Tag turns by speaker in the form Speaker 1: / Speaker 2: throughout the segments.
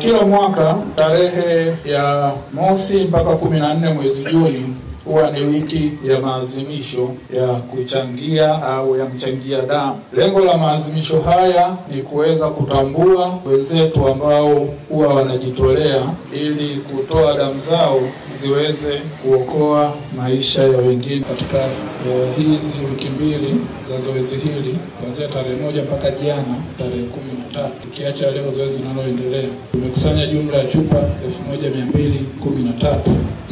Speaker 1: Kila mwaka tarehe ya mosi mpaka 14 mwezi Juni huwa ni wiki ya maadhimisho ya kuchangia au ya mchangia damu. Lengo la maadhimisho haya ni kuweza kutambua wenzetu ambao huwa wanajitolea ili kutoa damu zao ziweze kuokoa maisha ya wengine. Katika hizi wiki mbili za zoezi hili, kuanzia tarehe 1 mpaka jana tarehe 13, tukiacha leo zoezi linaloendelea, tumekusanya jumla ya chupa 1213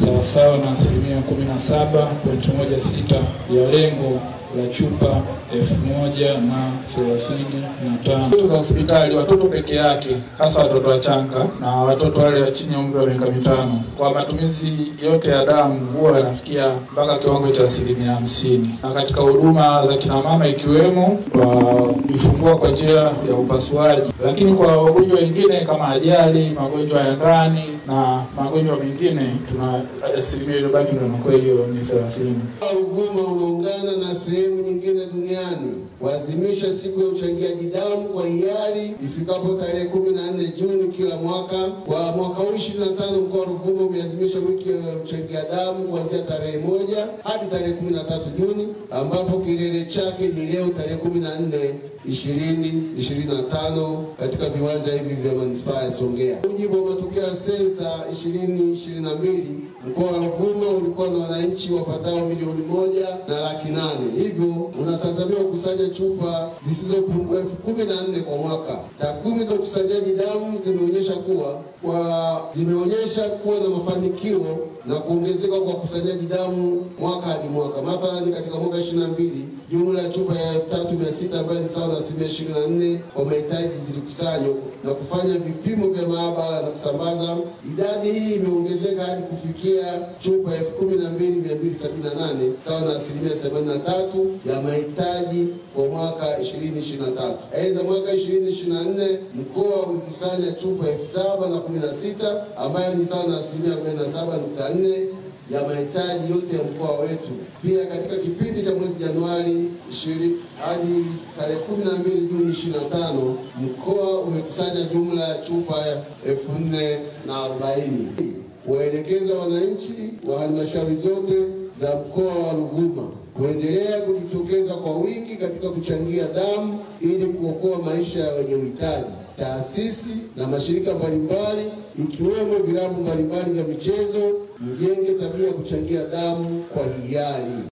Speaker 1: sawasawa na 17.16 ya lengo la chupa 1035. Watoto za hospitali, watoto peke yake, hasa watoto wachanga na watoto wale wa chini ya umri wa miaka 5, kwa matumizi yote ya damu huwa yanafikia mpaka kiwango cha 50%. Na katika huduma za kina mama ikiwemo kwa kujifungua kwa njia ya upasuaji, lakini kwa wagonjwa wengine kama ajali, magonjwa ya ndani na magonjwa mengine, tuna asilimia iliyobaki ndio inakuwa hiyo ni 30.
Speaker 2: Ruvuma unaungana na sehemu nyingine duniani kuadhimisha siku ya uchangiaji damu kwa hiari ifikapo tarehe 14 Juni kila mwaka. Kwa mwaka huu 25 mkoa wa Ruvuma umeadhimisha wiki ya uchangia damu kuanzia tarehe 1 hadi tarehe 13 Juni, ambapo kilele chake ni leo tarehe 14 2025 katika viwanja hivi vya manispaa ya Songea. Kwa mujibu wa matokeo ya sensa 2022, mkoa wa Ruvuma ulikuwa na wananchi wapatao 1,800,000. Hivyo unatazamiwa kukusanya chupa zisizopungua 14,000 kwa mwaka. Takwimu za ukusanyaji damu zimeonyesha kuwa na mafanikio na kuongezeka kwa kusanyaji damu mwaka hadi mwaka. Mathalan, katika mwaka 22 jumla ya chupa ya 3600 ambayo ni sawa na 24% kwa mahitaji zilikusanywa na kufanya vipimo vya maabara na kusambaza. Idadi hii imeongezeka hadi kufikia chupa 12,278 sawa na 83% ya mahitaji kwa mwaka 2023. Aidha, mwaka 2024 mkoa ulikusanya chupa 7,016 ambayo ni sawa na 47.4% ya mahitaji yote ya mkoa wetu. Pia katika kipindi cha mwezi Januari 20 hadi tarehe 12 Juni 25, mkoa umekusanya jumla ya chupa 4,040. Waelekeza wananchi wa halmashauri zote za mkoa wa Ruvuma kuendelea kujitokeza kwa wingi katika kuchangia damu ili kuokoa maisha ya wenye uhitaji. Taasisi na mashirika mbalimbali ikiwemo vilabu mbalimbali vya michezo mjenge tabia ya kuchangia damu kwa hiari.